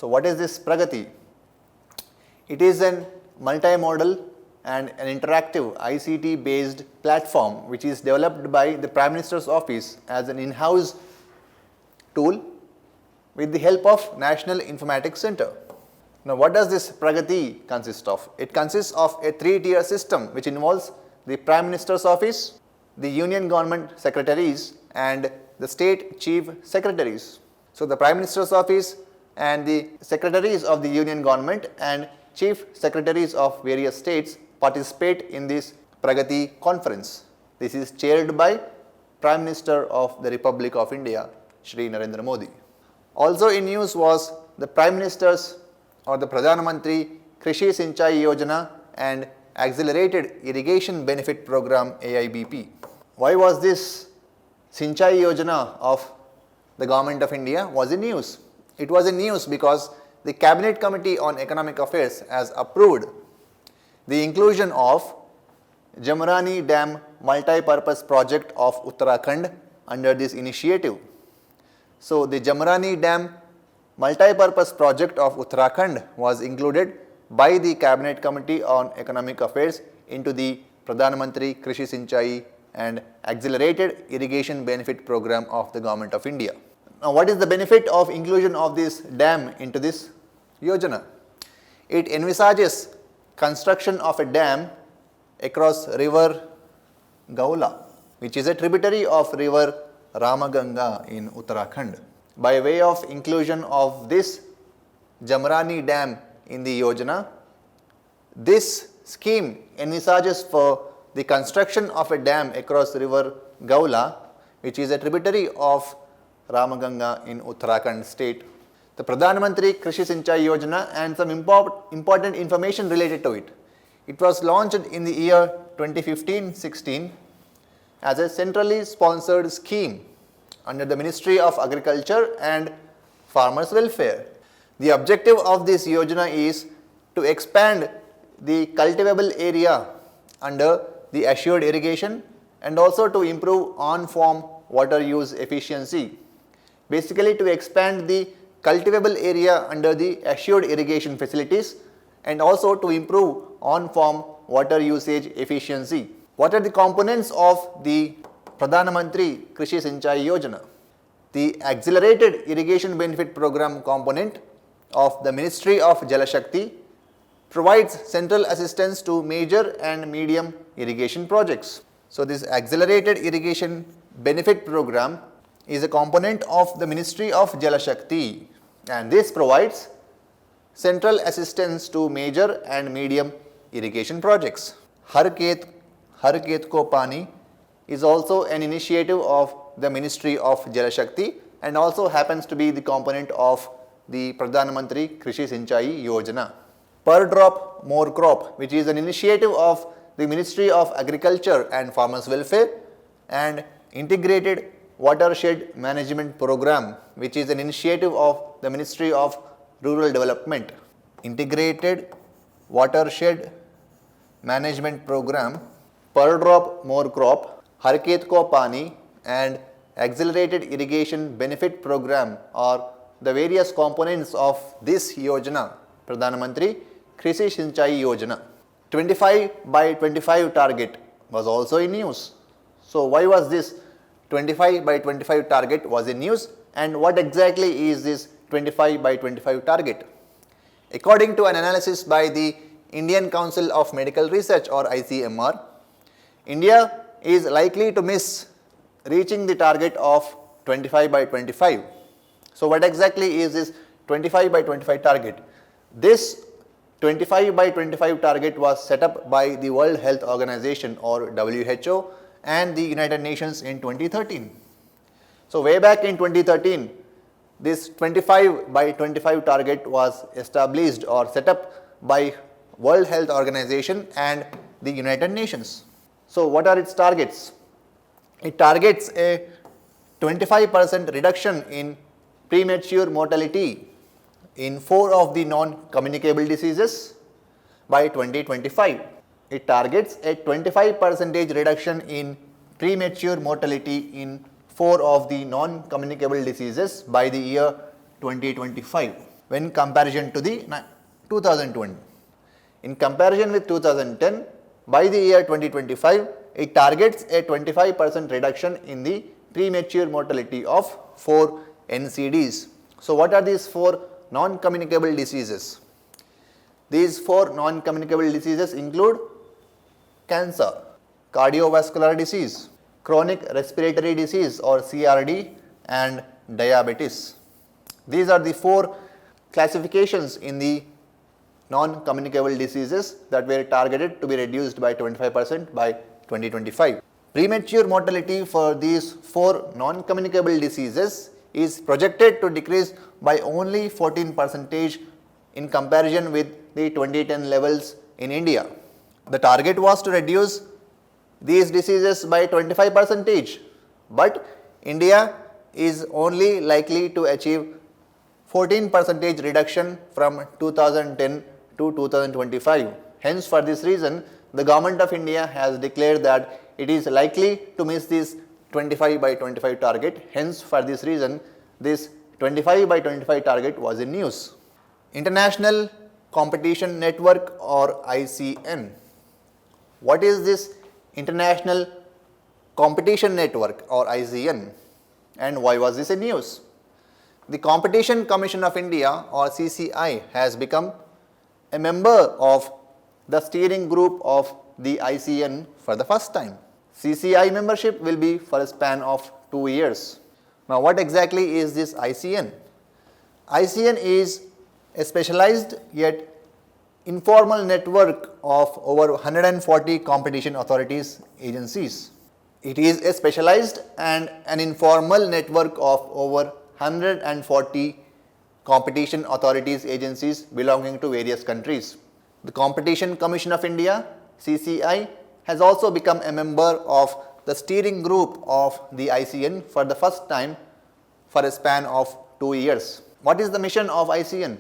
So what is this Pragati? It is an multimodal and an interactive ICT based platform which is developed by the Prime Minister's Office as an in-house tool with the help of National Informatics Center. Now what does this Pragati consist of? It consists of a 3-tier system which involves the Prime Minister's Office, the Union Government Secretaries and the State Chief Secretaries. So the Prime Minister's Office and the Secretaries of the Union Government and Chief Secretaries of various states participate in this Pragati conference. This is chaired by Prime Minister of the Republic of India, Shri Narendra Modi. Also in news was the Prime Minister's or the Pradhan Mantri Krishi Sinchai Yojana and Accelerated Irrigation Benefit Program AIBP. Why was this Sinchai Yojana of the Government of India was in news? It was in news because the Cabinet Committee on Economic Affairs has approved the inclusion of Jamrani Dam Multi-Purpose Project of Uttarakhand under this initiative. So the Jamrani Dam Multi-Purpose Project of Uttarakhand was included by the Cabinet Committee on Economic Affairs into the Pradhan Mantri Krishi Sinchai and Accelerated Irrigation Benefit Program of the Government of India. Now what is the benefit of inclusion of this dam into this Yojana? It envisages construction of a dam across river Gaula, which is a tributary of river Ramaganga in Uttarakhand. By way of inclusion of this Jamrani Dam in the Yojana, this scheme envisages for the construction of a dam across river Gaula, which is a tributary of Ramaganga in Uttarakhand state. The Pradhan Mantri Krishi Sinchai Yojana and some important information related to it. It was launched in the year 2015-16 as a centrally sponsored scheme under the Ministry of Agriculture and Farmers Welfare. The objective of this Yojana is to expand the cultivable area under the assured irrigation and also to improve on-farm water use efficiency. Basically to expand the cultivable area under the assured irrigation facilities and also to improve on-farm water usage efficiency. What are the components of the Pradhan Mantri Krishi Sinchai Yojana? The Accelerated Irrigation Benefit Program component of the Ministry of Jal Shakti provides central assistance to major and medium irrigation projects. So this Accelerated Irrigation Benefit Program is a component of the Ministry of Jal Shakti and this provides central assistance to major and medium irrigation projects. Har Khet Ko Pani is also an initiative of the Ministry of Jal Shakti and also happens to be the component of the Pradhan Mantri Krishi Sinchai Yojana. Per Drop More Crop, which is an initiative of the Ministry of Agriculture and Farmers Welfare, and Integrated Watershed Management Program, which is an initiative of the Ministry of Rural Development. Integrated Watershed Management Program, Per Drop More Crop, Har Khet Ko Pani and Accelerated Irrigation Benefit Program are the various components of this Yojana, Pradhan Mantri Krishi Sinchai Yojana. 25 by 25 target was also in news. So why was this 25 by 25 target was in news and what exactly is this 25 by 25 target? According to an analysis by the Indian Council of Medical Research or ICMR, India is likely to miss reaching the target of 25 by 25. So what exactly is this 25 by 25 target? This 25 by 25 target was set up by the World Health Organization or WHO and the United Nations in 2013. So way back in 2013, this 25 by 25 target was established or set up by World Health Organization and the United Nations. So what are its targets? It targets a 25% reduction in premature mortality in 4 of the non-communicable diseases by 2025. It targets a 25% reduction in premature mortality in 4 of the non-communicable diseases by the year 2025. when comparison to the 2020. In comparison with 2010, by the year 2025, it targets a 25% reduction in the premature mortality of 4 NCDs. So, what are these 4 non-communicable diseases? These 4 non-communicable diseases include cancer, cardiovascular disease, chronic respiratory disease or CRD, and diabetes. These are the 4 classifications in the non-communicable diseases that were targeted to be reduced by 25% by 2025. Premature mortality for these 4 non-communicable diseases is projected to decrease by only 14% in comparison with the 2010 levels in India. The target was to reduce these diseases by 25%, but India is only likely to achieve 14% reduction from 2010 to 2025. Hence, for this reason, the Government of India has declared that it is likely to miss this 25 by 25 target. Hence, for this reason, this 25 by 25 target was in news. International Competition Network or ICN. What is this International Competition Network or ICN, and why was this in news? The Competition Commission of India or CCI has become a member of the steering group of the ICN for the first time. CCI membership will be for a span of 2 years. Now, what exactly is this ICN? ICN is a specialized yet informal network of over 140 competition authorities agencies. It is a specialized and an informal network of over 140 competition authorities agencies belonging to various countries. The Competition Commission of India (CCI) has also become a member of the steering group of the ICN for the first time for a span of 2 years. What is the mission of ICN?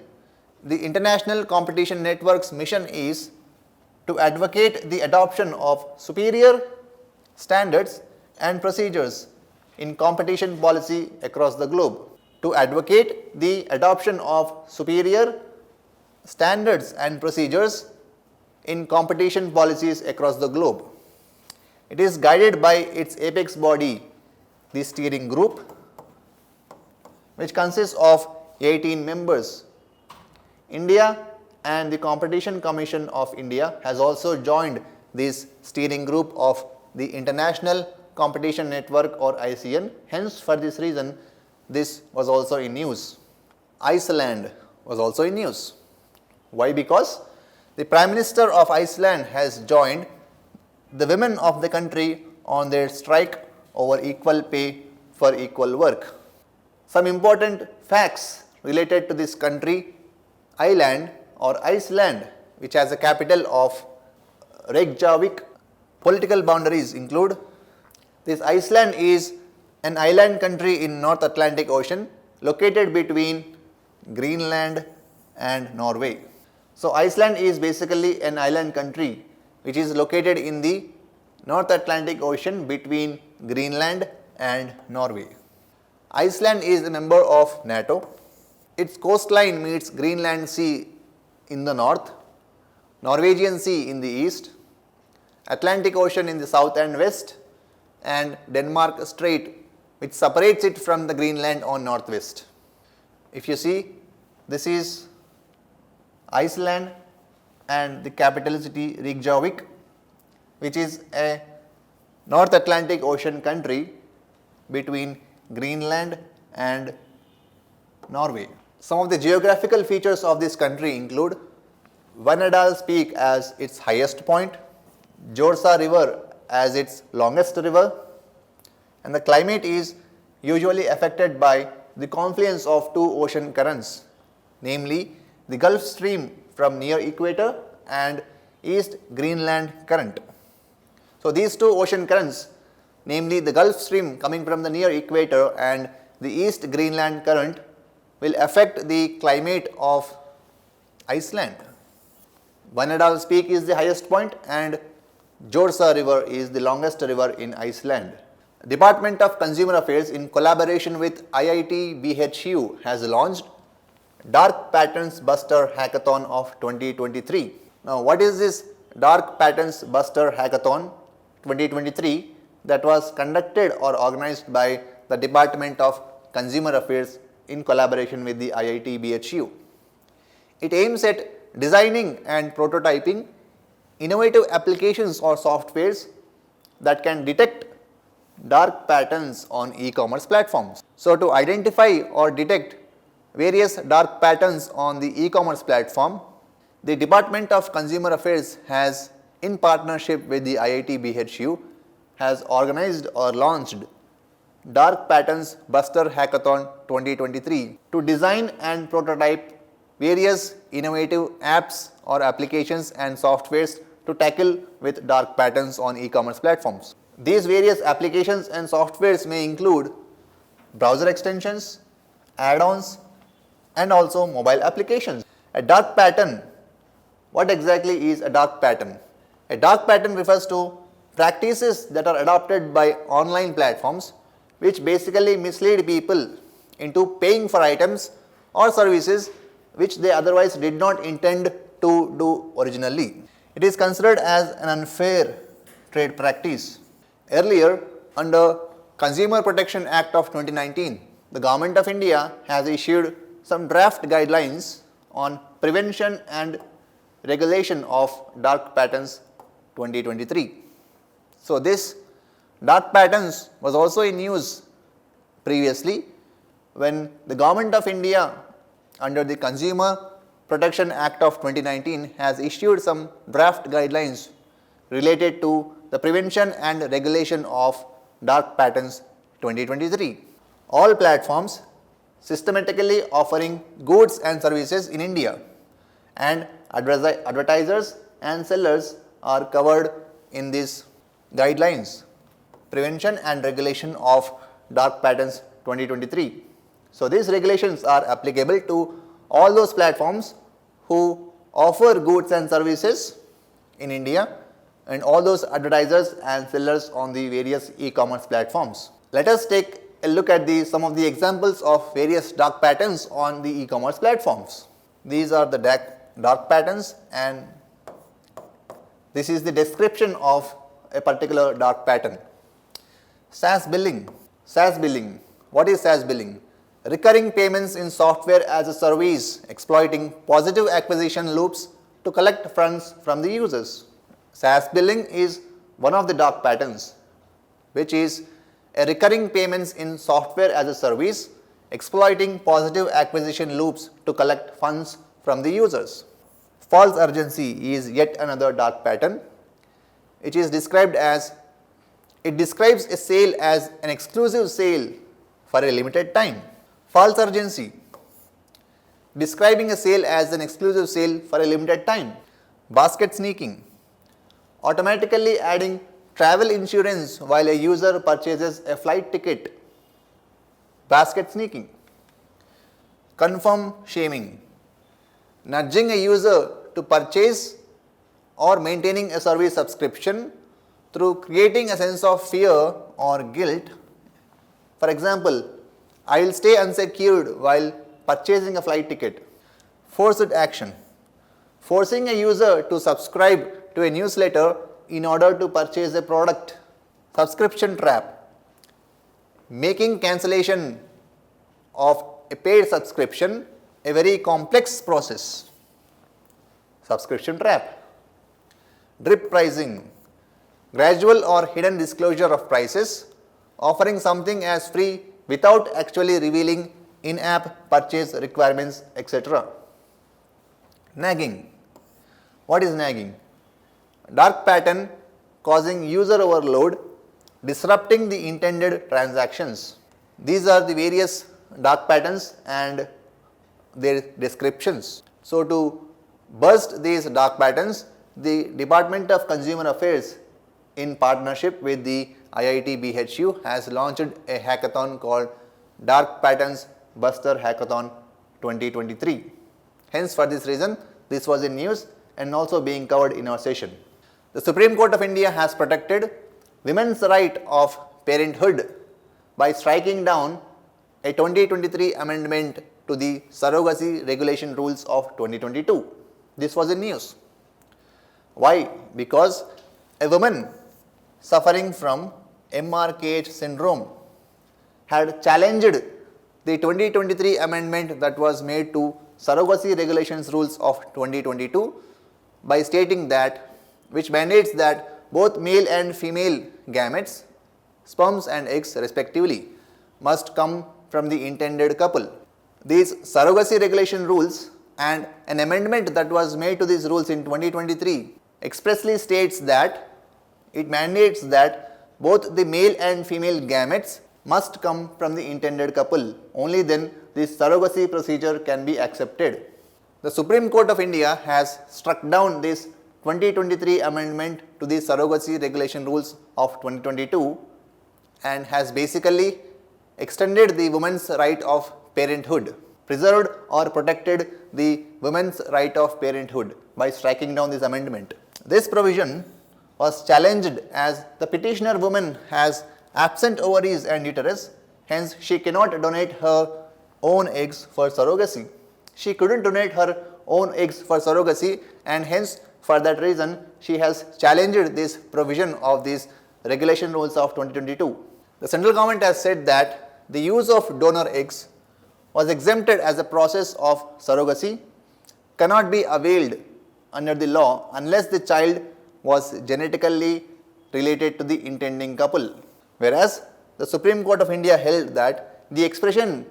The International Competition Network's mission is to advocate the adoption of superior standards and procedures in competition policy across the globe. To advocate the adoption of superior standards and procedures in competition policies across the globe. It is guided by its apex body, the steering group, which consists of 18 members. India and the Competition Commission of India has also joined this steering group of the International Competition Network or ICN. Hence, for this reason, this was also in news. Iceland was also in news. Why? Because the Prime Minister of Iceland has joined the women of the country on their strike over equal pay for equal work. Some important facts related to this country, Iceland or Iceland, which has a capital of Reykjavik. Political boundaries include this: Iceland is an island country in North Atlantic Ocean located between Greenland and Norway. So, Iceland is basically an island country which is located in the North Atlantic Ocean between Greenland and Norway. Iceland is a member of NATO. Its coastline meets Greenland Sea in the north, Norwegian Sea in the east, Atlantic Ocean in the south and west, and Denmark Strait, which separates it from the Greenland on northwest. If you see, this is Iceland and the capital city Reykjavik, which is a North Atlantic Ocean country between Greenland and Norway. Some of the geographical features of this country include Vanadal's Peak as its highest point, Jorsa River as its longest river, and the climate is usually affected by the confluence of 2 ocean currents, namely the Gulf Stream from near equator and East Greenland Current. So, these 2 ocean currents, namely the Gulf Stream coming from the near equator and the East Greenland Current, will affect the climate of Iceland. Vanadal's Peak is the highest point and Jorsa River is the longest river in Iceland. Department of Consumer Affairs in collaboration with IIT BHU has launched Dark Patterns Buster Hackathon of 2023. Now, what is this Dark Patterns Buster Hackathon 2023 that was conducted or organized by the Department of Consumer Affairs in collaboration with the IIT BHU? It aims at designing and prototyping innovative applications or softwares that can detect dark patterns on e-commerce platforms. So, to identify or detect various dark patterns on the e-commerce platform, the Department of Consumer Affairs has, in partnership with the IIT BHU, has organized or launched Dark Patterns Buster Hackathon 2023 to design and prototype various innovative apps or applications and softwares to tackle with dark patterns on e-commerce platforms. These various applications and softwares may include browser extensions, add-ons, and also mobile applications. A dark pattern. What exactly is a dark pattern? A dark pattern refers to practices that are adopted by online platforms which basically mislead people into paying for items or services which they otherwise did not intend to do originally. It is considered as an unfair trade practice. Earlier, under Consumer Protection Act of 2019, the Government of India has issued some draft guidelines on prevention and regulation of dark patterns 2023. So, this dark patterns was also in use previously when the Government of India under the Consumer Protection Act of 2019 has issued some draft guidelines related to the prevention and regulation of dark patterns 2023. All platforms systematically offering goods and services in India and advertisers and sellers are covered in these guidelines, prevention and regulation of dark patterns 2023. So, these regulations are applicable to all those platforms who offer goods and services in India and all those advertisers and sellers on the various e-commerce platforms. Let us take a look at some of the examples of various dark patterns on the e-commerce platforms. These are the dark patterns, and this is the description of a particular dark pattern. SaaS billing. SaaS billing. What is SaaS billing? Recurring payments in software as a service exploiting positive acquisition loops to collect funds from the users. SaaS billing is one of the dark patterns, which is a recurring payments in software as a service exploiting positive acquisition loops to collect funds from the users. False urgency is yet another dark pattern, which is described as, it describes a sale as an exclusive sale for a limited time. False urgency, describing a sale as an exclusive sale for a limited time. Basket sneaking, automatically adding travel insurance while a user purchases a flight ticket. Basket sneaking. Confirm shaming, nudging a user to purchase or maintaining a service subscription through creating a sense of fear or guilt. For example, I will stay unsecured while purchasing a flight ticket. Forced action, forcing a user to subscribe to a newsletter in order to purchase a product. Subscription trap, making cancellation of a paid subscription a very complex process. Subscription trap. Drip pricing, gradual or hidden disclosure of prices, offering something as free without actually revealing in-app purchase requirements, etc. Nagging. What is nagging? Dark pattern causing user overload, disrupting the intended transactions. These are the various dark patterns and their descriptions. So, to burst these dark patterns, the Department of Consumer Affairs in partnership with the IIT BHU has launched a hackathon called Dark Patterns Buster Hackathon 2023. Hence, for this reason, this was in news and also being covered in our session. The Supreme Court of India has protected women's right of parenthood by striking down a 2023 amendment to the surrogacy regulation rules of 2022. This was in news. Why? Because a woman suffering from MRKH syndrome had challenged the 2023 amendment that was made to surrogacy regulations rules of 2022 by stating that, which mandates that both male and female gametes, sperms and eggs respectively, must come from the intended couple. These surrogacy regulation rules and an amendment that was made to these rules in 2023 expressly states that it mandates that both the male and female gametes must come from the intended couple. Only then this surrogacy procedure can be accepted. The Supreme Court of India has struck down this 2023 amendment to the surrogacy regulation rules of 2022 and has basically extended the woman's right of parenthood, preserved or protected the women's right of parenthood by striking down this amendment. This provision was challenged as the petitioner woman has absent ovaries and uterus, hence she cannot donate her own eggs for surrogacy. She couldn't donate her own eggs for surrogacy, and hence for that reason she has challenged this provision of these regulation rules of 2022. The central government has said that the use of donor eggs was exempted as a process of surrogacy, cannot be availed under the law unless the child was genetically related to the intending couple. Whereas the Supreme Court of India held that the expression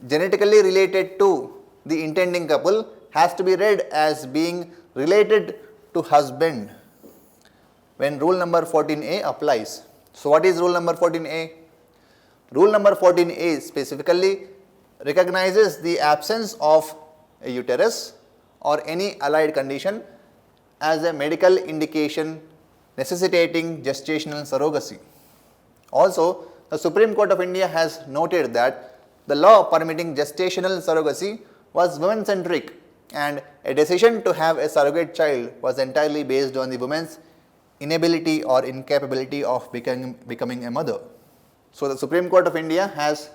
genetically related to the intending couple has to be read as being related to husband when rule number 14A applies. So what is rule number 14A? Rule number 14A specifically recognizes the absence of a uterus or any allied condition as a medical indication necessitating gestational surrogacy. Also, the Supreme Court of India has noted that the law permitting gestational surrogacy was women-centric and a decision to have a surrogate child was entirely based on the woman's inability or incapability of becoming a mother. So, the Supreme Court of India has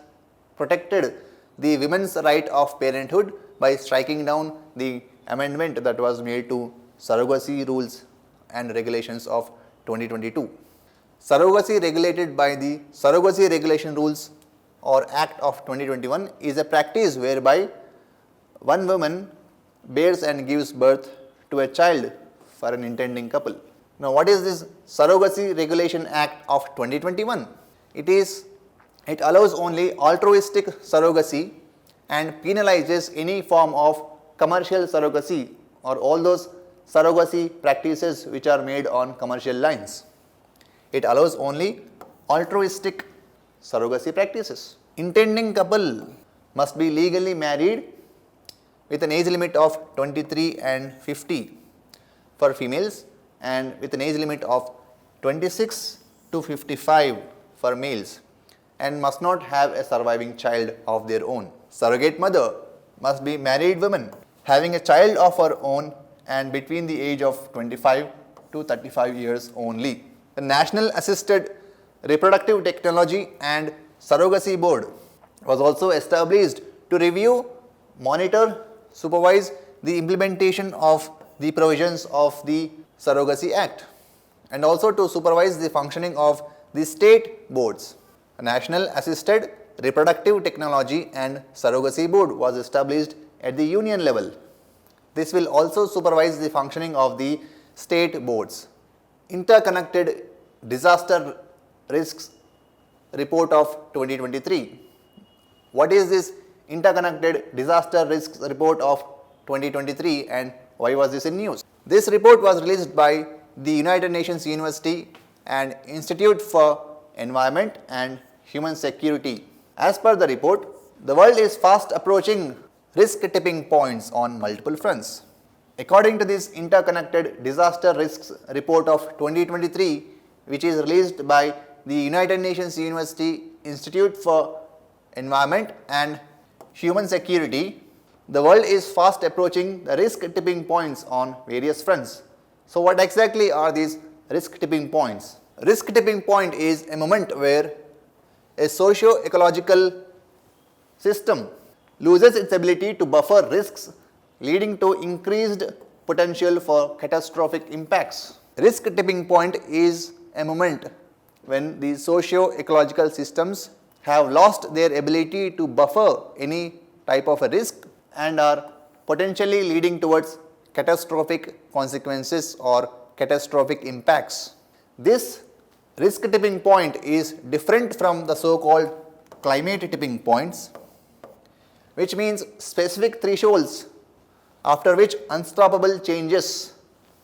protected the women's right of parenthood by striking down the amendment that was made to surrogacy rules and regulations of 2022. Surrogacy regulated by the Surrogacy Regulation Rules or Act of 2021 is a practice whereby one woman bears and gives birth to a child for an intending couple. Now, what is this Surrogacy Regulation Act of 2021? It allows only altruistic surrogacy and penalizes any form of commercial surrogacy or all those surrogacy practices which are made on commercial lines. It allows only altruistic surrogacy practices. Intending couple must be legally married with an age limit of 23 and 50 for females and with an age limit of 26 to 55 for males, and must not have a surviving child of their own. Surrogate mother must be married woman having a child of her own and between the age of 25 to 35 years only. The National Assisted Reproductive Technology and Surrogacy Board was also established to review, monitor, supervise the implementation of the provisions of the Surrogacy Act and also to supervise the functioning of the state boards. The National Assisted Reproductive Technology and Surrogacy Board was established at the union level. This will also supervise the functioning of the state boards. Interconnected Disaster Risks Report of 2023. What is this Interconnected Disaster Risks Report of 2023 and why was this in news? This report was released by the United Nations University and Institute for Environment and Human Security. As per the report, the world is fast approaching risk tipping points on multiple fronts. According to this Interconnected Disaster Risks Report of 2023, which is released by the United Nations University Institute for Environment and Human Security, the world is fast approaching the risk tipping points on various fronts. So, what exactly are these risk tipping points? Risk tipping point is a moment where a socio-ecological system loses its ability to buffer risks, leading to increased potential for catastrophic impacts. Risk tipping point is a moment when the socio-ecological systems have lost their ability to buffer any type of a risk and are potentially leading towards catastrophic consequences or catastrophic impacts. This risk tipping point is different from the so-called climate tipping points, which means specific thresholds after which unstoppable changes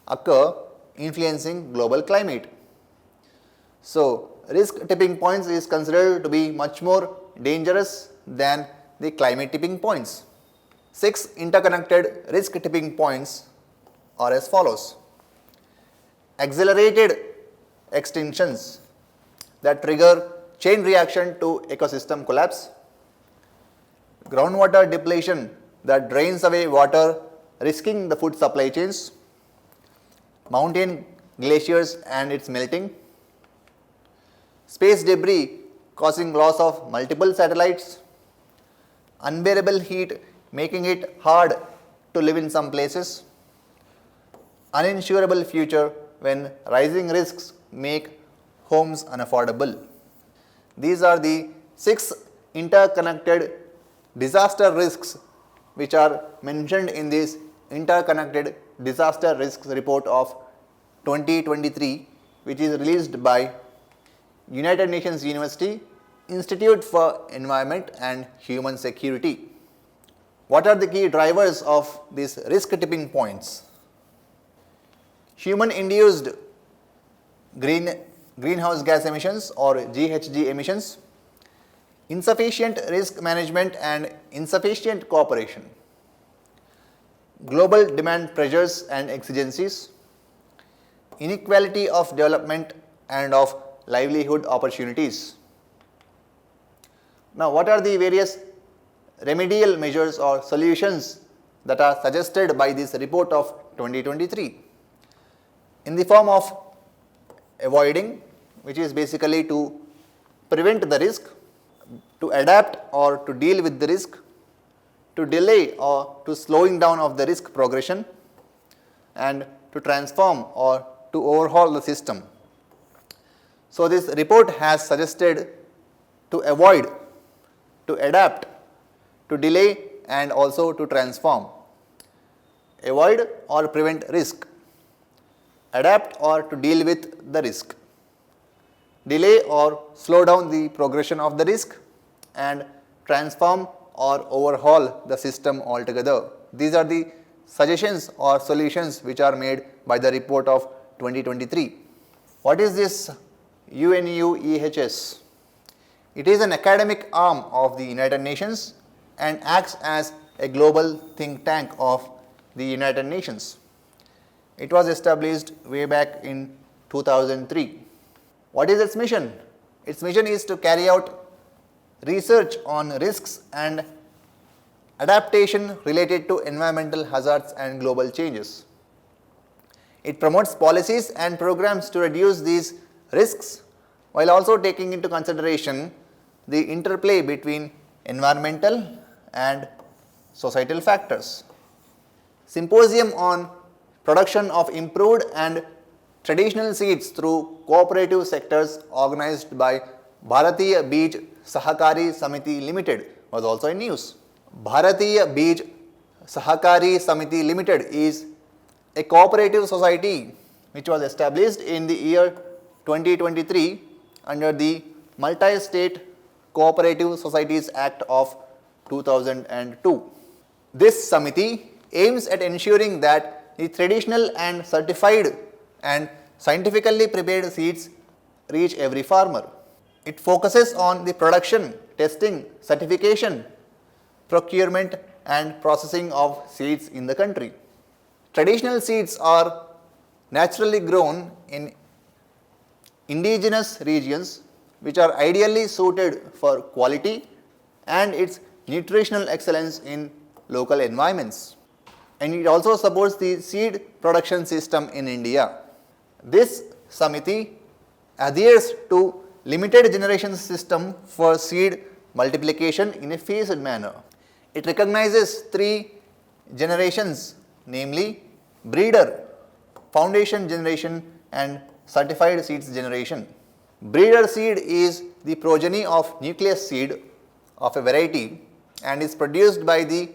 occur influencing global climate. So, risk tipping points is considered to be much more dangerous than the climate tipping points. 6 interconnected risk tipping points are as follows. Accelerated extinctions that trigger chain reaction to ecosystem collapse. Groundwater depletion that drains away water, risking the food supply chains. Mountain glaciers and its melting. Space debris causing loss of multiple satellites. Unbearable heat making it hard to live in some places. Uninsurable future when rising risks make homes unaffordable. These are the 6 interconnected disaster risks which are mentioned in this interconnected disaster risks report of 2023, which is released by United Nations University Institute for Environment and Human Security. What are the key drivers of these risk tipping points? Human induced greenhouse gas emissions or GHG emissions, insufficient risk management and insufficient cooperation, global demand pressures and exigencies, inequality of development and of livelihood opportunities. Now, what are the various remedial measures or solutions that are suggested by this report of 2023? In the form of avoiding, which is basically to prevent the risk, to adapt or to deal with the risk, to delay or to slowing down of the risk progression, and to transform or to overhaul the system. So, this report has suggested to avoid, to adapt, to delay and also to transform. Avoid or prevent risk, adapt or to deal with the risk, delay or slow down the progression of the risk, and transform or overhaul the system altogether. These are the suggestions or solutions which are made by the report of 2023. What is this UNUEHS? It is an academic arm of the United Nations and acts as a global think tank of the United Nations. It was established way back in 2003. What is its mission? Its mission is to carry out research on risks and adaptation related to environmental hazards and global changes. It promotes policies and programs to reduce these risks while also taking into consideration the interplay between environmental and societal factors. Symposium on production of improved and traditional seeds through cooperative sectors organized by Bharatiya Bij Sahakari Samiti Limited was also in news. Bharatiya Bij Sahakari Samiti Limited is a cooperative society which was established in the year 2023 under the Multi-State Cooperative Societies Act of 2002. This Samiti aims at ensuring that the traditional and certified and scientifically prepared seeds reach every farmer. It focuses on the production, testing, certification, procurement and processing of seeds in the country. Traditional seeds are naturally grown in indigenous regions which are ideally suited for quality and its nutritional excellence in local environments. And it also supports the seed production system in India. This Samiti adheres to limited generation system for seed multiplication in a phased manner. It recognizes three generations, namely breeder, foundation generation and certified seeds generation. Breeder seed is the progeny of nucleus seed of a variety and is produced by the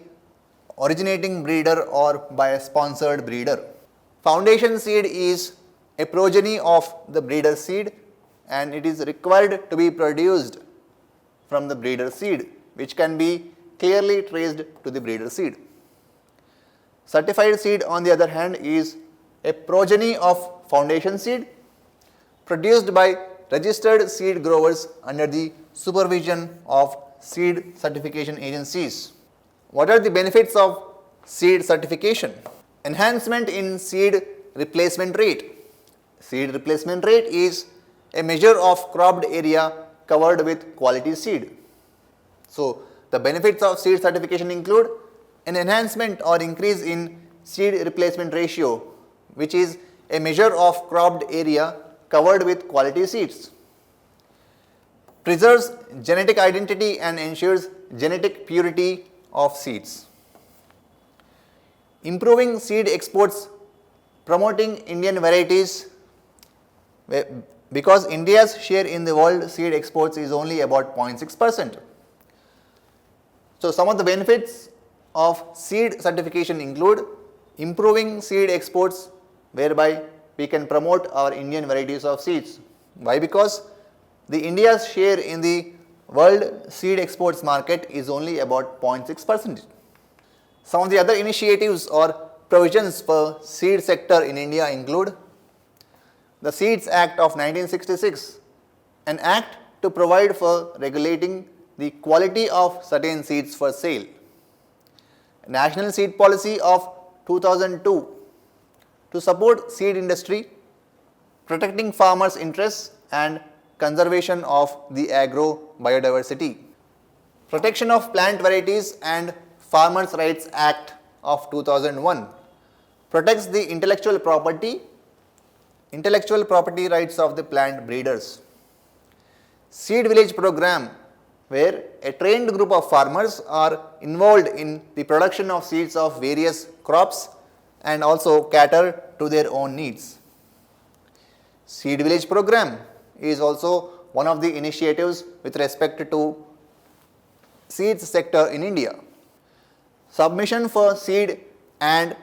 originating breeder or by a sponsored breeder. Foundation seed is a progeny of the breeder seed and it is required to be produced from the breeder seed, which can be clearly traced to the breeder seed. Certified seed, on the other hand, is a progeny of foundation seed produced by registered seed growers under the supervision of seed certification agencies. What are the benefits of seed certification? Enhancement in seed replacement rate. Seed replacement rate is a measure of cropped area covered with quality seed. So, the benefits of seed certification include an enhancement or increase in seed replacement ratio, which is a measure of cropped area covered with quality seeds. Preserves genetic identity and ensures genetic purity of seeds. Improving seed exports, promoting Indian varieties, because India's share in the world seed exports is only about 0.6%. So, some of the benefits of seed certification include improving seed exports, whereby we can promote our Indian varieties of seeds. Why? Because the India's share in the world seed exports market is only about 0.6%. Some of the other initiatives or provisions for seed sector in India include the Seeds Act of 1966, an act to provide for regulating the quality of certain seeds for sale. National Seed Policy of 2002 to support seed industry, protecting farmers' interests and conservation of the agro biodiversity. Protection of Plant Varieties and Farmers' Rights Act of 2001 protects the intellectual property rights of the plant breeders. Seed Village Program, where a trained group of farmers are involved in the production of seeds of various crops and also cater to their own needs. Seed Village Program is also one of the initiatives with respect to seeds sector in India. Submission for seed and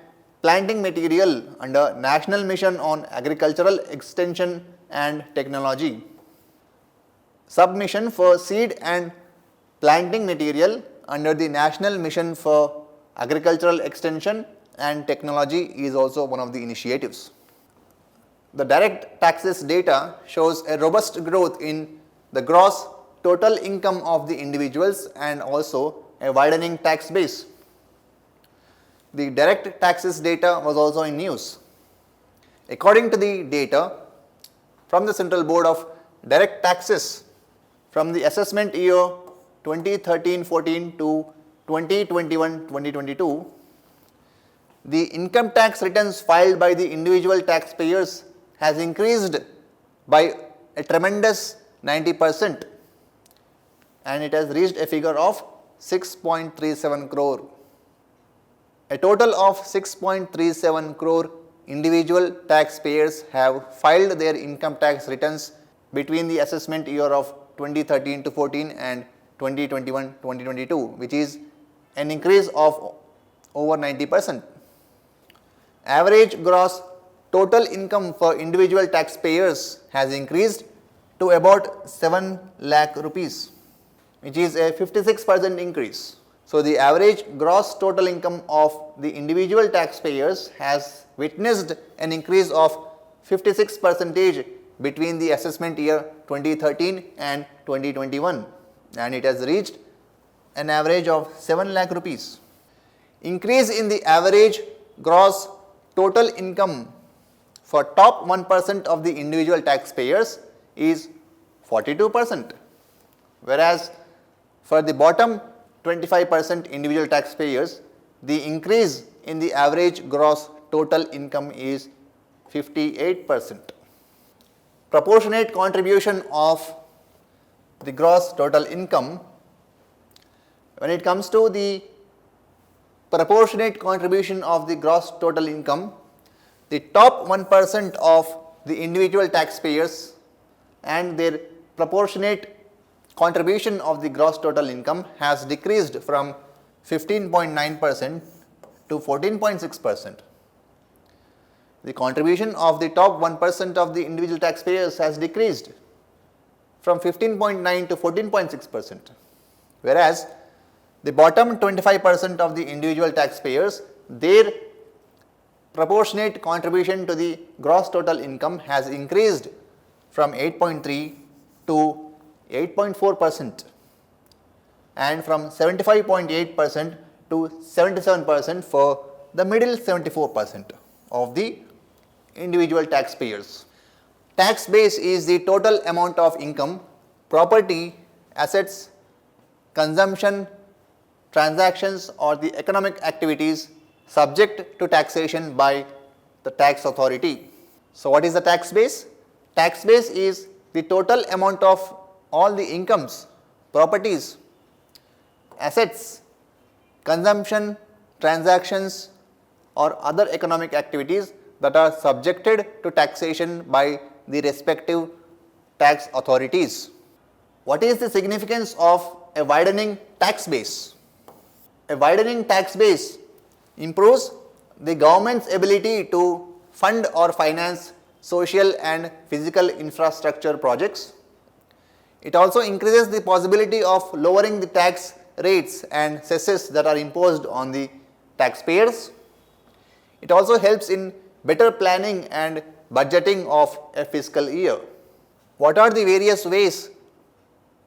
planting material under National Mission on Agricultural Extension and Technology. Submission for seed and planting material under the National Mission for Agricultural Extension and Technology is also one of the initiatives. The direct taxes data shows a robust growth in the gross total income of the individuals and also a widening tax base. The direct taxes data was also in news. According to the data from the Central Board of Direct Taxes, from the assessment year 2013-14 to 2021-2022, the income tax returns filed by the individual taxpayers has increased by a tremendous 90% and it has reached a figure of 6.37 crore. A total of 6.37 crore individual taxpayers have filed their income tax returns between the assessment year of 2013 to 14 and 2021-2022, which is an increase of over 90%. Average gross total income for individual taxpayers has increased to about 7 lakh rupees, which is a 56% increase. So, the average gross total income of the individual taxpayers has witnessed an increase of 56% between the assessment year 2013 and 2021 and it has reached an average of 7 lakh rupees. Increase in the average gross total income for top 1% of the individual taxpayers is 42%, whereas for the bottom 25% individual taxpayers, the increase in the average gross total income is 58%. Proportionate contribution of the gross total income. When it comes to the proportionate contribution of the gross total income, the top 1% of the individual taxpayers and their proportionate contribution of the gross total income has decreased from 15.9% to 14.6%. The contribution of the top 1% of the individual taxpayers has decreased from 15.9 to 14.6%, whereas the bottom 25% of the individual taxpayers, their proportionate contribution to the gross total income has increased from 8.3 to 8.4% and from 75.8% to 77% for the middle 74% of the individual taxpayers. Tax base is the total amount of income, property, assets, consumption, transactions or the economic activities subject to taxation by the tax authority. So, what is the tax base? Tax base is the total amount of all the incomes, properties, assets, consumption, transactions or other economic activities that are subjected to taxation by the respective tax authorities. What is the significance of a widening tax base? A widening tax base improves the government's ability to fund or finance social and physical infrastructure projects. It also increases the possibility of lowering the tax rates and cesses that are imposed on the taxpayers. It also helps in better planning and budgeting of a fiscal year. What are the various ways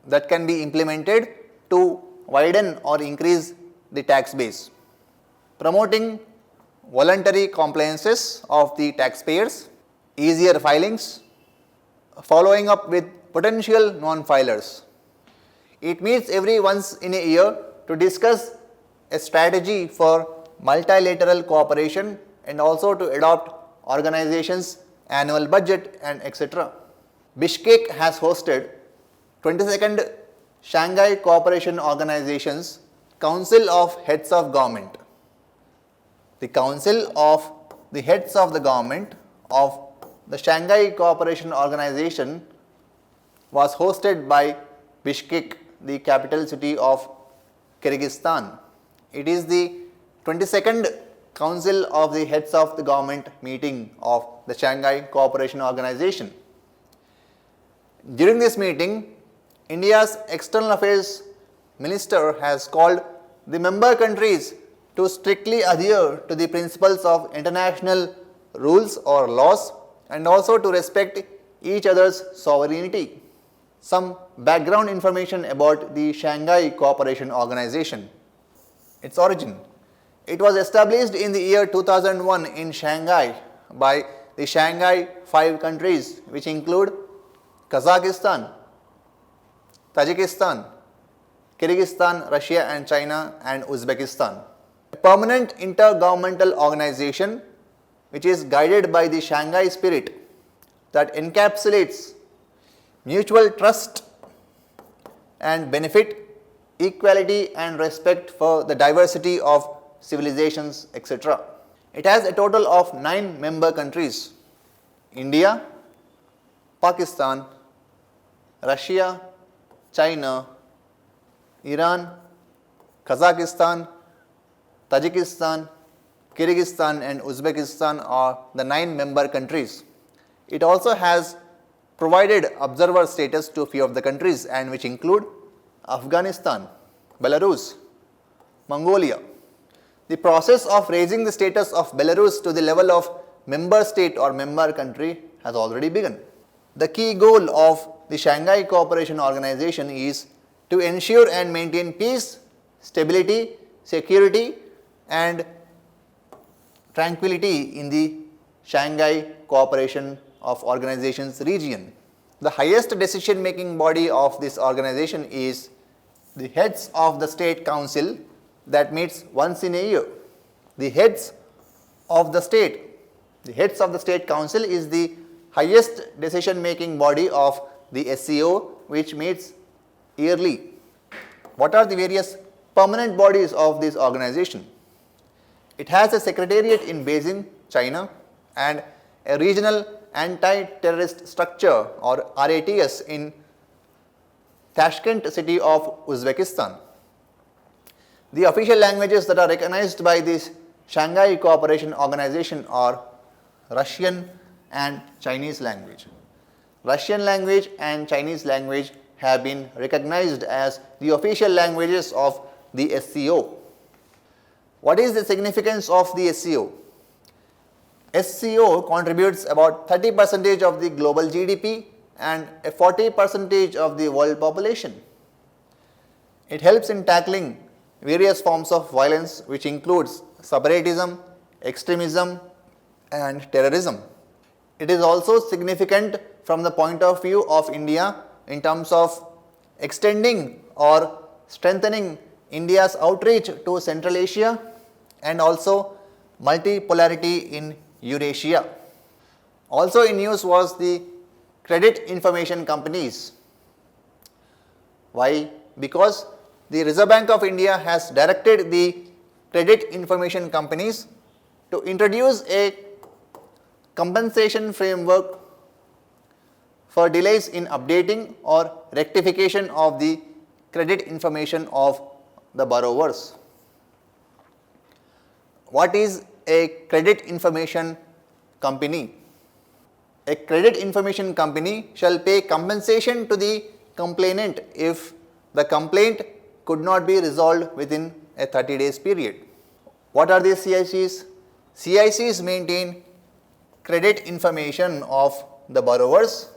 that can be implemented to widen or increase the tax base? Promoting voluntary compliances of the taxpayers, easier filings, following up with potential non-filers. It meets every once in a year to discuss a strategy for multilateral cooperation and also to adopt organizations' annual budget and etc. Bishkek has hosted 22nd Shanghai Cooperation Organization's Council of Heads of Government. The Council of the Heads of the Government of the Shanghai Cooperation Organization was hosted by Bishkek, the capital city of Kyrgyzstan. It is the 22nd Council of the Heads of the Government meeting of the Shanghai Cooperation Organization. During this meeting, India's External Affairs Minister has called the member countries to strictly adhere to the principles of international rules or laws and also to respect each other's sovereignty. Some background information about the Shanghai Cooperation Organization. Its origin. It was established in the year 2001 in Shanghai by the Shanghai 5 countries, which include Kazakhstan, Tajikistan, Kyrgyzstan, Russia and China and Uzbekistan. A permanent intergovernmental organization which is guided by the Shanghai spirit that encapsulates mutual trust and benefit, equality and respect for the diversity of civilizations, etc. It has a total of 9 member countries: India, Pakistan, Russia, China, Iran, Kazakhstan, Tajikistan, Kyrgyzstan and Uzbekistan are the 9 member countries. It also has provided observer status to few of the countries and which include Afghanistan, Belarus, Mongolia. The process of raising the status of Belarus to the level of member state or member country has already begun. The key goal of the Shanghai Cooperation Organization is to ensure and maintain peace, stability, security and tranquility in the Shanghai Cooperation of Organizations region. The highest decision making body of this organization is the Heads of the State Council that meets once in a year. The Heads of the State Council is the highest decision making body of the SCO which meets yearly. What are the various permanent bodies of this organization? It has a secretariat in Beijing, China, and a regional anti-terrorist structure or RATS in Tashkent city of Uzbekistan. The official languages that are recognized by this Shanghai Cooperation Organization are Russian and Chinese language. Russian language and Chinese language have been recognized as the official languages of the SCO. What is the significance of the SCO? SCO contributes about 30% of the global GDP and a 40% of the world population. It helps in tackling various forms of violence, which includes separatism, extremism, and terrorism. It is also significant from the point of view of India in terms of extending or strengthening India's outreach to Central Asia and also multipolarity in Eurasia. Also in news was the credit information companies. Why? Because the Reserve Bank of India has directed the credit information companies to introduce a compensation framework for delays in updating or rectification of the credit information of the borrowers. What is a credit information company? A credit information company shall pay compensation to the complainant if the complaint could not be resolved within a 30 days period. What are these CICs? CICs maintain credit information of the borrowers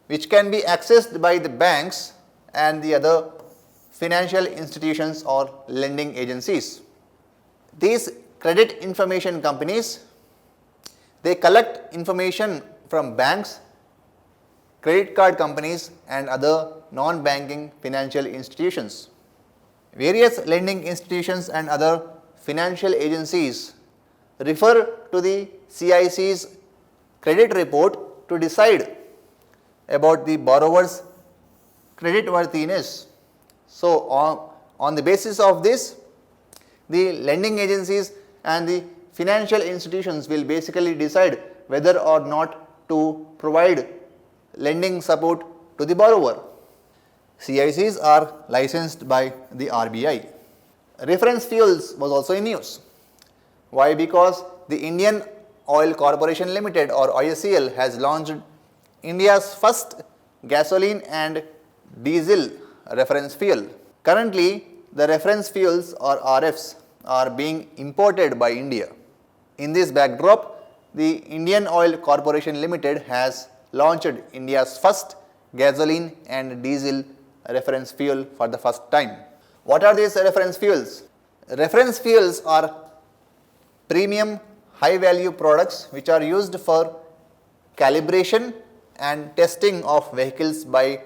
which can be accessed by the banks and the other financial institutions or lending agencies. These credit information companies, they collect information from banks, credit card companies and other non-banking financial institutions. Various lending institutions and other financial agencies refer to the CIC's credit report to decide about the borrower's credit worthiness. So, on the basis of this, the lending agencies and the financial institutions will basically decide whether or not to provide lending support to the borrower. CICs are licensed by the RBI. Reference fuels was also in news. Why? Because the Indian Oil Corporation Limited or IOCL has launched India's first gasoline and diesel reference fuel. Currently, the reference fuels or RFs are being imported by India. In this backdrop, the Indian Oil Corporation Limited has launched India's first gasoline and diesel reference fuel for the first time. What are these reference fuels? Reference fuels are premium high value products which are used for calibration and testing of vehicles by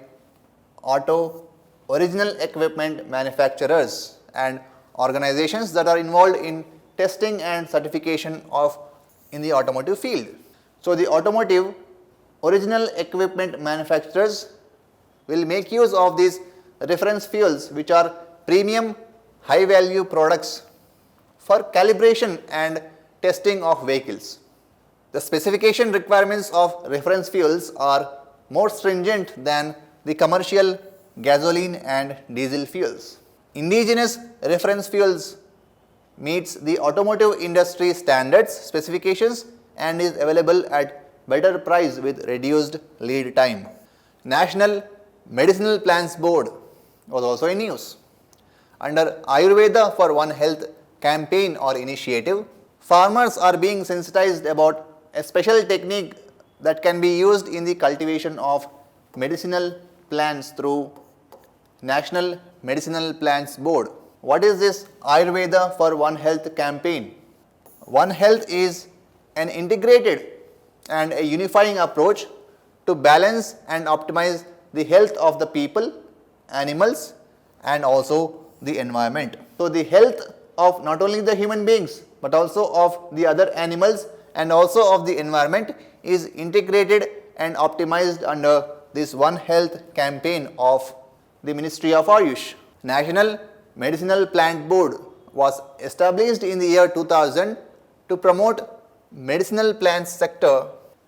auto original equipment manufacturers and organizations that are involved in testing and certification of in the automotive field. So, the automotive original equipment manufacturers will make use of these reference fuels which are premium high value products for calibration and testing of vehicles. The specification requirements of reference fuels are more stringent than the commercial gasoline and diesel fuels. Indigenous reference fuels meets the automotive industry standards specifications and is available at better price with reduced lead time. National Medicinal Plans Board was also in news. Under Ayurveda for One Health campaign or initiative, farmers are being sensitized about a special technique that can be used in the cultivation of medicinal plants through National Medicinal Plants Board. What is this Ayurveda for One Health campaign? One Health is an integrated and a unifying approach to balance and optimize the health of the people, animals and also the environment. So, the health of not only the human beings but also of the other animals and also of the environment is integrated and optimized under this One Health campaign of the Ministry of Ayush. National Medicinal Plant Board was established in the year 2000 to promote medicinal plants sector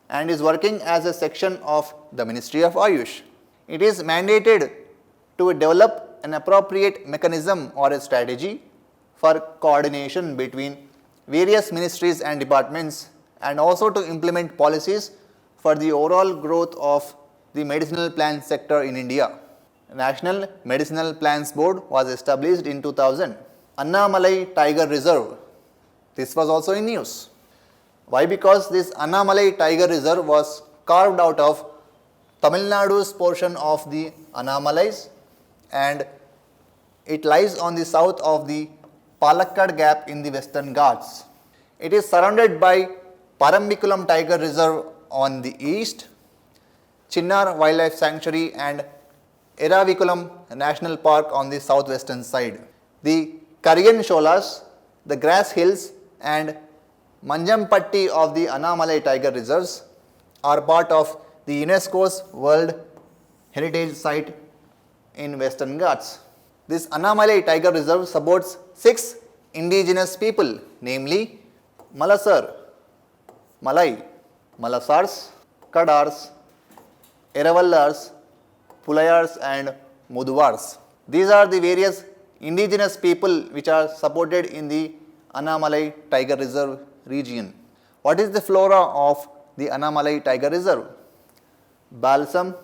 and is working as a section of the Ministry of Ayush. It is mandated to develop an appropriate mechanism or a strategy for coordination between various ministries and departments, and also to implement policies for the overall growth of the medicinal plant sector in India. National Medicinal Plants Board was established in 2000. Annamalai Tiger Reserve. This was also in news. Why? Because this Annamalai Tiger Reserve was carved out of Tamil Nadu's portion of the Annamalais, and it lies on the south of the Palakkad Gap in the Western Ghats. It is surrounded by Parambikulam Tiger Reserve on the east, Chinnar Wildlife Sanctuary and Eravikulam National Park on the southwestern side. The Kariyan Sholas, the grass hills and Manjampatti of the Annamalai Tiger Reserves are part of the UNESCO's World Heritage Site in Western Ghats. This Annamalai Tiger Reserve supports 6 indigenous people, namely Malasar, Malai, Malasars, Kadars, Eravallars, Pulayars and Muduvars. These are the various indigenous people which are supported in the Annamalai Tiger Reserve region. What is the flora of the Annamalai Tiger Reserve? Balsam,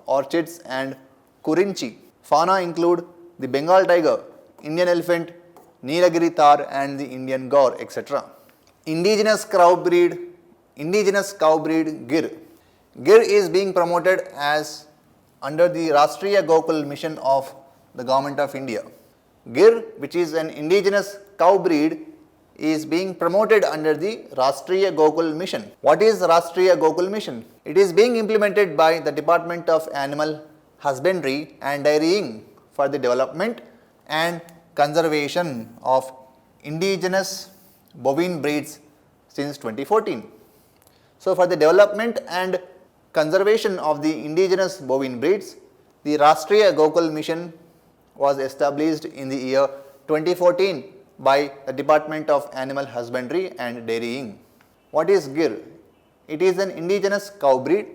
orchids and Kurinchi. Fauna include the Bengal tiger, Indian elephant, Nilagiri Thar and the Indian gaur, etc. Indigenous cow breed Gir. Gir is being promoted as under the Rashtriya Gokul mission of the Government of India. Gir, which is an indigenous cow breed, is being promoted under the Rashtriya Gokul mission. What is Rashtriya Gokul mission? It is being implemented by the Department of Animal Husbandry and Dairying for the development and conservation of indigenous bovine breeds since 2014. So, for the development and conservation of the indigenous bovine breeds, the Rashtriya Gokul mission was established in the year 2014 by the Department of Animal Husbandry and Dairying. What is Gir? It is an indigenous cow breed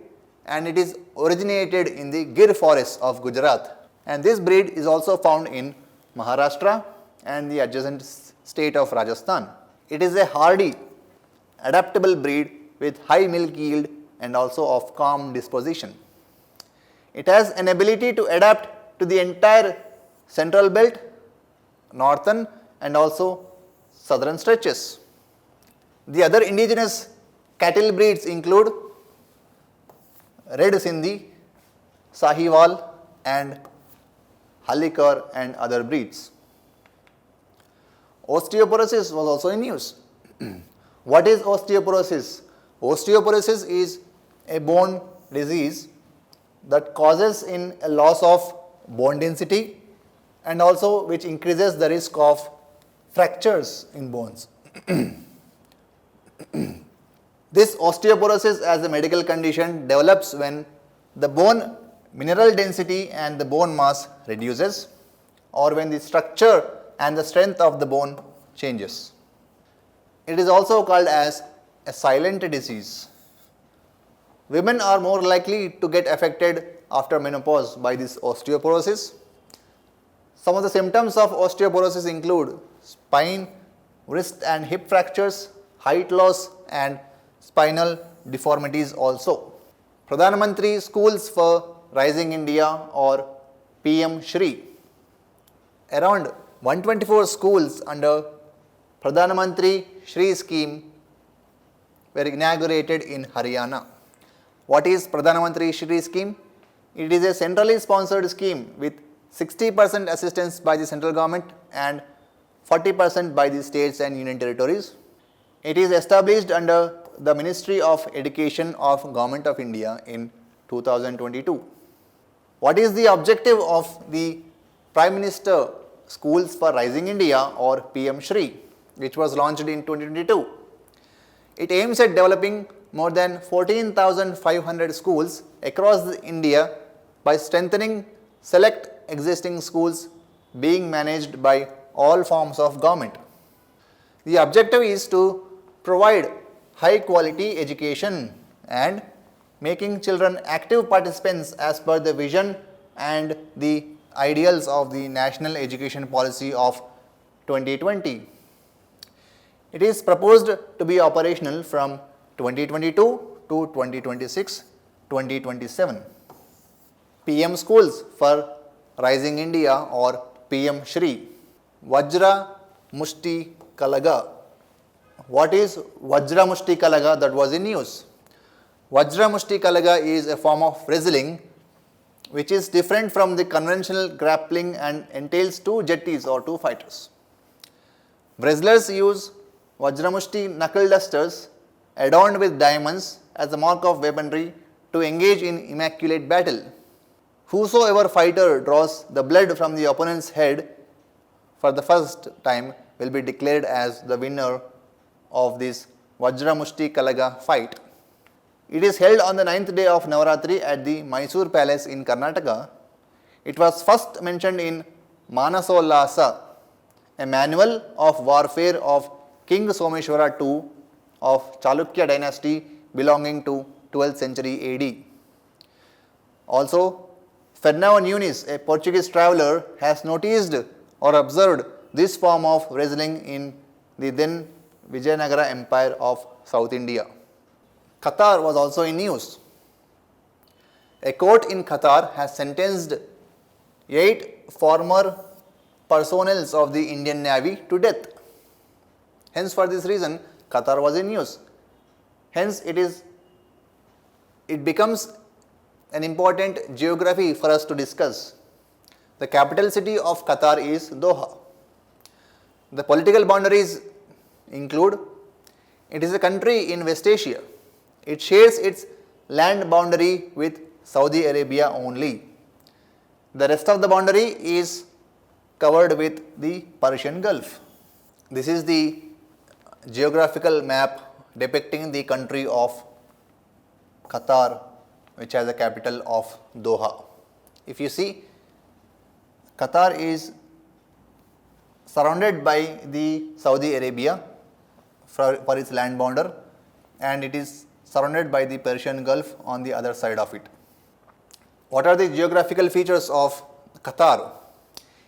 and it is originated in the Gir forests of Gujarat, and this breed is also found in Maharashtra and the adjacent state of Rajasthan. It is a hardy, adaptable breed with high milk yield and also of calm disposition. It has an ability to adapt to the entire central belt, northern and also southern stretches. The other indigenous cattle breeds include Red Sindhi, Sahiwal and Hallikar and other breeds. Osteoporosis was also in news. What is osteoporosis? Osteoporosis is a bone disease that causes in a loss of bone density and also which increases the risk of fractures in bones. This osteoporosis as a medical condition develops when the bone mineral density and the bone mass reduces, or when the structure and the strength of the bone changes. It is also called as a silent disease. Women are more likely to get affected after menopause by this osteoporosis. Some of the symptoms of osteoporosis include spine, wrist and hip fractures, height loss and spinal deformities also. Pradhan Mantri Schools for Rising India or PM Shri. Around 124 schools under Pradhan Mantri Shri scheme were inaugurated in Haryana. What is Pradhan Mantri Shri scheme? It is a centrally sponsored scheme with 60% assistance by the central government and 40% by the states and union territories. It is established under the Ministry of Education of Government of India in 2022. What is the objective of the Prime Minister Schools for Rising India or PM Shri, which was launched in 2022? It aims at developing more than 14,500 schools across India by strengthening select existing schools being managed by all forms of government. The objective is to provide high quality education and making children active participants as per the vision and the ideals of the National Education Policy of 2020. It is proposed to be operational from 2022 to 2026-2027. PM Schools for Rising India or PM Shri. Vajra Mushti Kalaga. What is Vajra Mushti Kalaga? That was in news. Vajra Mushti Kalaga is a form of wrestling which is different from the conventional grappling and entails two jetties or two fighters. Wrestlers use Vajramushti knuckle dusters adorned with diamonds as a mark of weaponry to engage in immaculate battle. Whosoever fighter draws the blood from the opponent's head for the first time will be declared as the winner of this Vajramushti Kalaga fight. It is held on the 9th day of Navaratri at the Mysore Palace in Karnataka. It was first mentioned in Manasollasa, a manual of warfare of King Someshwara II of Chalukya dynasty belonging to 12th century AD. Also, Fernão Nunes, a Portuguese traveller, has noticed or observed this form of wrestling in the then Vijayanagara Empire of South India. Qatar was also in news. A court in Qatar has sentenced 8 former personnel of the Indian Navy to death. Hence, for this reason, Qatar was in news. Hence, it becomes an important geography for us to discuss. The capital city of Qatar is Doha. The political boundaries include: it is a country in West Asia. It shares its land boundary with Saudi Arabia only. The rest of the boundary is covered with the Persian Gulf. This is the geographical map depicting the country of Qatar, which has a capital of Doha. If you see, Qatar is surrounded by the Saudi Arabia for its land border, and it is surrounded by the Persian Gulf on the other side of it. What are the geographical features of Qatar?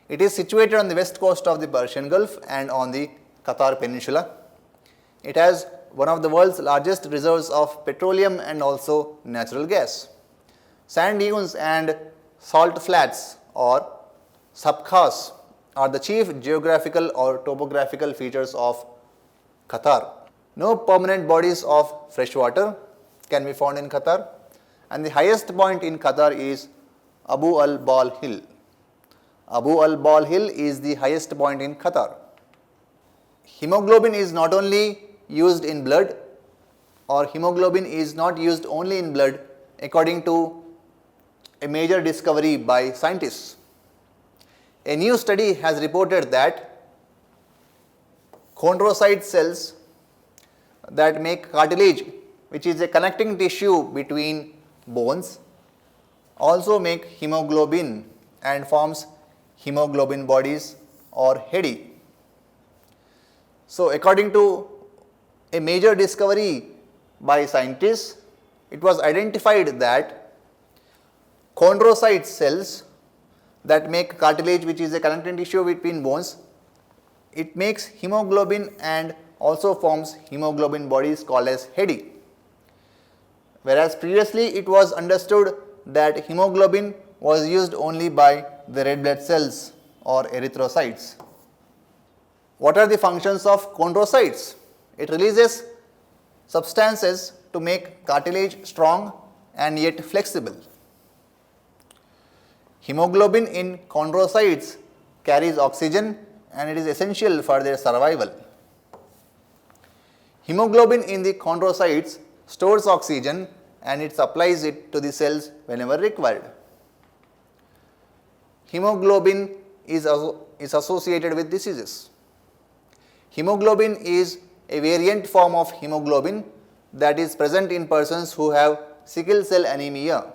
It is situated on the west coast of the Persian Gulf and on the Qatar Peninsula. It has one of the world's largest reserves of petroleum and also natural gas. Sand dunes and salt flats or sabkhas are the chief geographical or topographical features of Qatar. No permanent bodies of fresh water can be found in Qatar, and the highest point in Qatar is Abu al-Bal Hill. Abu al-Bal Hill is the highest point in Qatar. Hemoglobin is not only used in blood, or hemoglobin is not used only in blood according to a major discovery by scientists. A new study has reported that chondrocyte cells that make cartilage, which is a connecting tissue between bones, also make hemoglobin and forms hemoglobin bodies or hedi. So, according to a major discovery by scientists, it was identified that chondrocyte cells that make cartilage, which is a connecting tissue between bones, it makes hemoglobin and also forms hemoglobin bodies called as hedi. Whereas previously it was understood that hemoglobin was used only by the red blood cells or erythrocytes. What are the functions of chondrocytes? It releases substances to make cartilage strong and yet flexible. Hemoglobin in chondrocytes carries oxygen and it is essential for their survival. Hemoglobin in the chondrocytes stores oxygen and it supplies it to the cells whenever required. Hemoglobin is associated with diseases. Hemoglobin is a variant form of hemoglobin that is present in persons who have sickle cell anemia.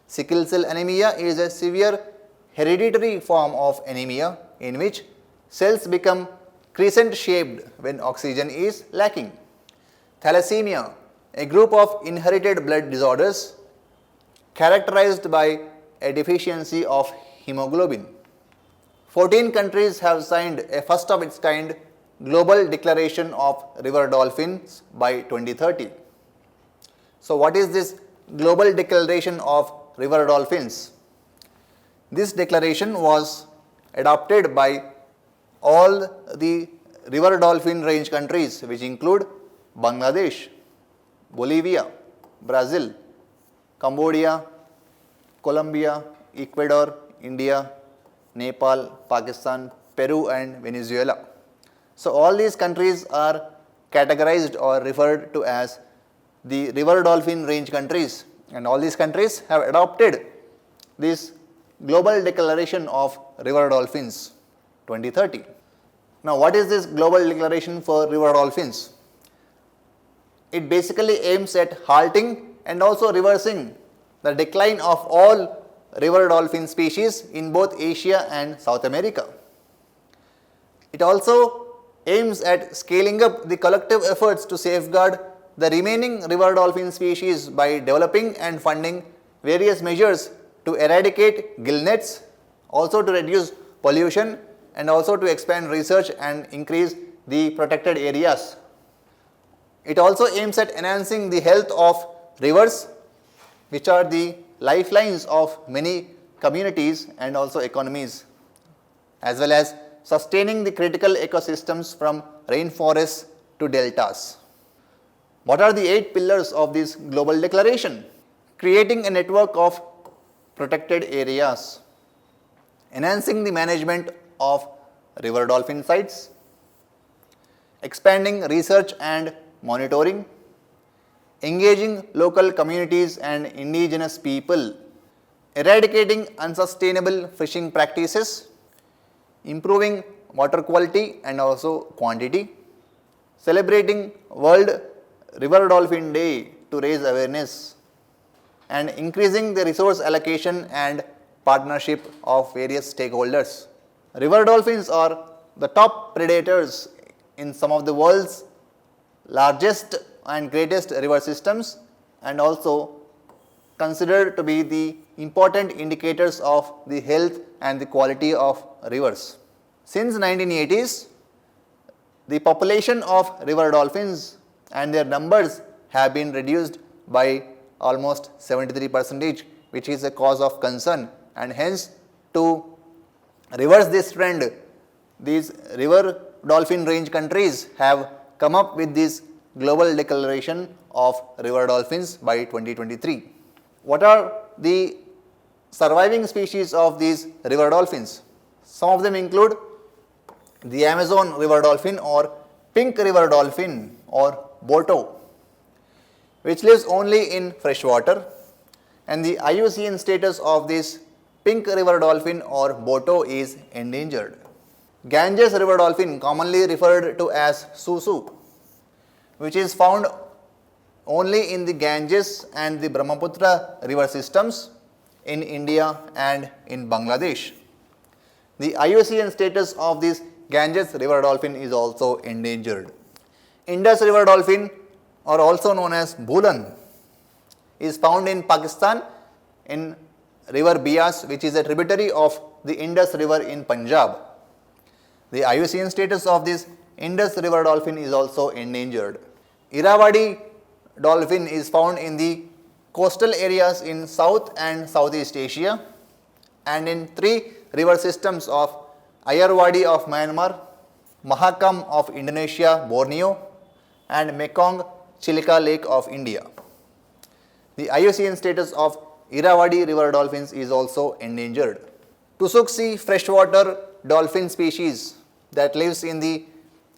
Sickle cell anemia is a severe hereditary form of anemia in which cells become crescent shaped when oxygen is lacking. Thalassemia, a group of inherited blood disorders characterized by a deficiency of hemoglobin. 14 countries have signed a first of its kind Global Declaration of River Dolphins by 2030. So, what is this Global Declaration of River Dolphins? This declaration was adopted by all the river dolphin range countries, which include Bangladesh, Bolivia, Brazil, Cambodia, Colombia, Ecuador, India, Nepal, Pakistan, Peru and Venezuela. So, all these countries are categorized or referred to as the river dolphin range countries, and all these countries have adopted this Global Declaration of River Dolphins 2030. Now, what is this Global Declaration for River Dolphins? It basically aims at halting and also reversing the decline of all river dolphin species in both Asia and South America. It also aims at scaling up the collective efforts to safeguard the remaining river dolphin species by developing and funding various measures to eradicate gill nets, also to reduce pollution and also to expand research and increase the protected areas. It also aims at enhancing the health of rivers, which are the lifelines of many communities and also economies, as well as sustaining the critical ecosystems from rainforests to deltas. What are the 8 pillars of this global declaration? Creating a network of protected areas, enhancing the management of river dolphin sites, expanding research and monitoring, engaging local communities and indigenous people, eradicating unsustainable fishing practices, improving water quality and also quantity, celebrating World River Dolphin Day to raise awareness, and increasing the resource allocation and partnership of various stakeholders. River dolphins are the top predators in some of the world's largest and greatest river systems, and also considered to be the important indicators of the health and the quality of rivers. Since 1980s, the population of river dolphins and their numbers have been reduced by almost 73%, which is a cause of concern, and hence to reverse this trend, these river dolphin range countries have come up with this Global Declaration of River Dolphins by 2023. What are the surviving species of these river dolphins? Some of them include the Amazon river dolphin or pink river dolphin or Boto, which lives only in fresh water, and the IUCN status of this pink river dolphin or Boto is endangered. Ganges river dolphin, commonly referred to as Susu, which is found only in the Ganges and the Brahmaputra river systems in India and in Bangladesh. The IUCN status of this Ganges river dolphin is also endangered. Indus river dolphin, or also known as Bhulan, is found in Pakistan in river Bias, which is a tributary of the Indus river in Punjab. The IUCN status of this Indus river dolphin is also endangered. Irrawaddy dolphin is found in the coastal areas in South and Southeast Asia and in 3 river systems of Ayeyarwady of Myanmar, Mahakam of Indonesia, Borneo, and Mekong Chilika Lake of India. The IUCN status of Irrawaddy river dolphins is also endangered. Tusuxi freshwater dolphin species that lives in the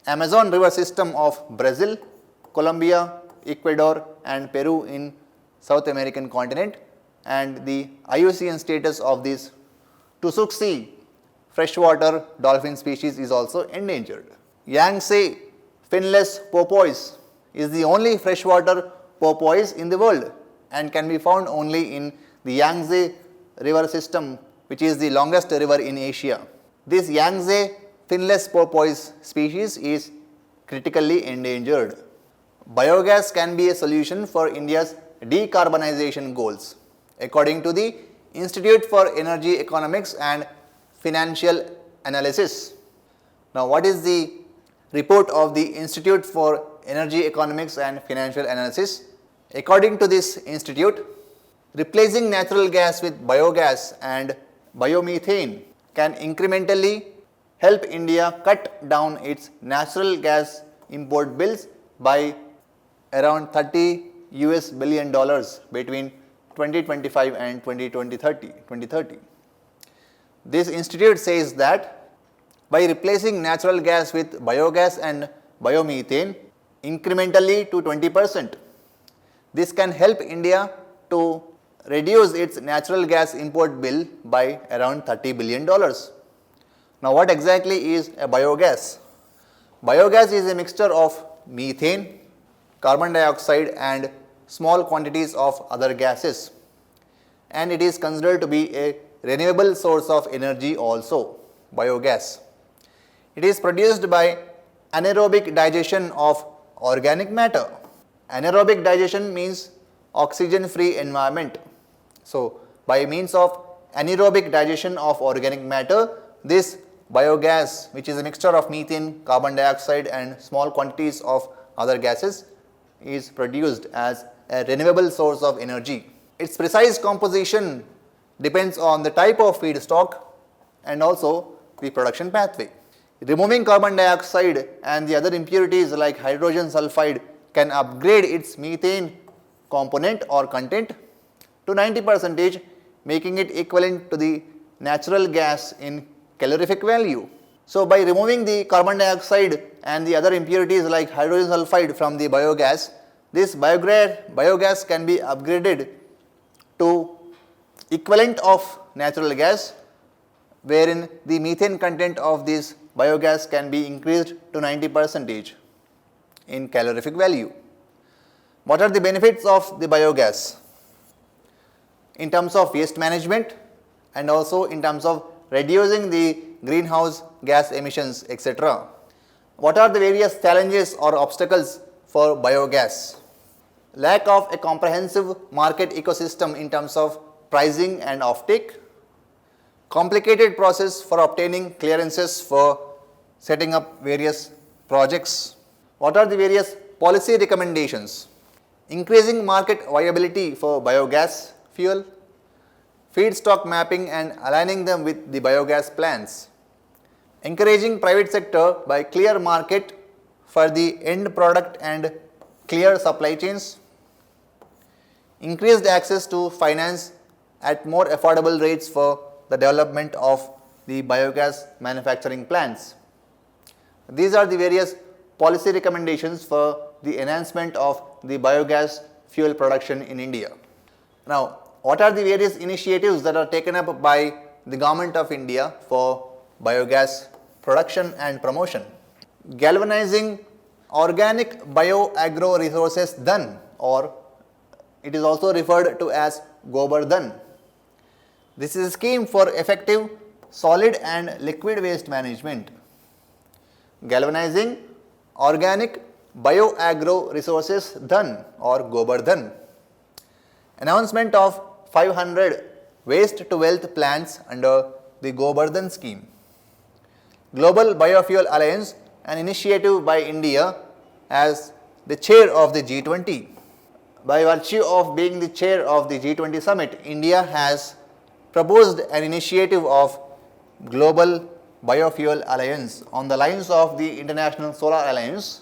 Amazon river system of Brazil, Colombia, Ecuador and Peru in South American continent, and the IUCN status of this Tusuxi freshwater dolphin species is also endangered. Yangtze finless porpoise is the only freshwater porpoise in the world and can be found only in the Yangtze river system, which is the longest river in Asia. This Yangtze finless porpoise species is critically endangered. Biogas can be a solution for India's decarbonization goals, according to the Institute for Energy Economics and Financial Analysis. Now, what is the report of the Institute for Energy Economics and Financial Analysis? According to this institute, replacing natural gas with biogas and biomethane can incrementally help India cut down its natural gas import bills by around $30 billion between 2025 and 2030. This institute says that by replacing natural gas with biogas and biomethane incrementally to 20%, this can help India to reduce its natural gas import bill by around $30 billion. Now, what exactly is a biogas? Biogas is a mixture of methane, carbon dioxide and small quantities of other gases, and it is considered to be a renewable source of energy also, biogas. It is produced by anaerobic digestion of organic matter. Anaerobic digestion means oxygen-free environment. So, by means of anaerobic digestion of organic matter, this biogas, which is a mixture of methane, carbon dioxide and small quantities of other gases, is produced as a renewable source of energy. Its precise composition depends on the type of feedstock and also the production pathway. Removing carbon dioxide and the other impurities like hydrogen sulfide can upgrade its methane component or content to 90%, making it equivalent to the natural gas in calorific value. So, by removing the carbon dioxide and the other impurities like hydrogen sulfide from the biogas, this biogas can be upgraded to equivalent of natural gas, wherein the methane content of this biogas can be increased to 90% in calorific value. What are the benefits of the biogas? In terms of waste management and also in terms of reducing the greenhouse gas emissions, etc. What are the various challenges or obstacles for biogas? Lack of a comprehensive market ecosystem in terms of pricing and offtake. Complicated process for obtaining clearances for setting up various projects. What are the various policy recommendations? Increasing market viability for biogas fuel, feedstock mapping and aligning them with the biogas plants, encouraging private sector by clear market for the end product and clear supply chains, increased access to finance at more affordable rates for the development of the biogas manufacturing plants. These are the various policy recommendations for the enhancement of the biogas fuel production in India. Now, what are the various initiatives that are taken up by the Government of India for biogas production and promotion? Galvanizing organic bioagro resources dhan, or it is also referred to as Gobar Dhan. This is a scheme for effective solid and liquid waste management. Galvanizing organic bioagro resources dhan or Gobar Dhan. Announcement of 500 waste to wealth plants under the Gobar Dhan scheme. Global Biofuel Alliance, an initiative by India as the chair of the G20. By virtue of being the chair of the G20 summit, India has proposed an initiative of Global Biofuel Alliance on the lines of the International Solar Alliance,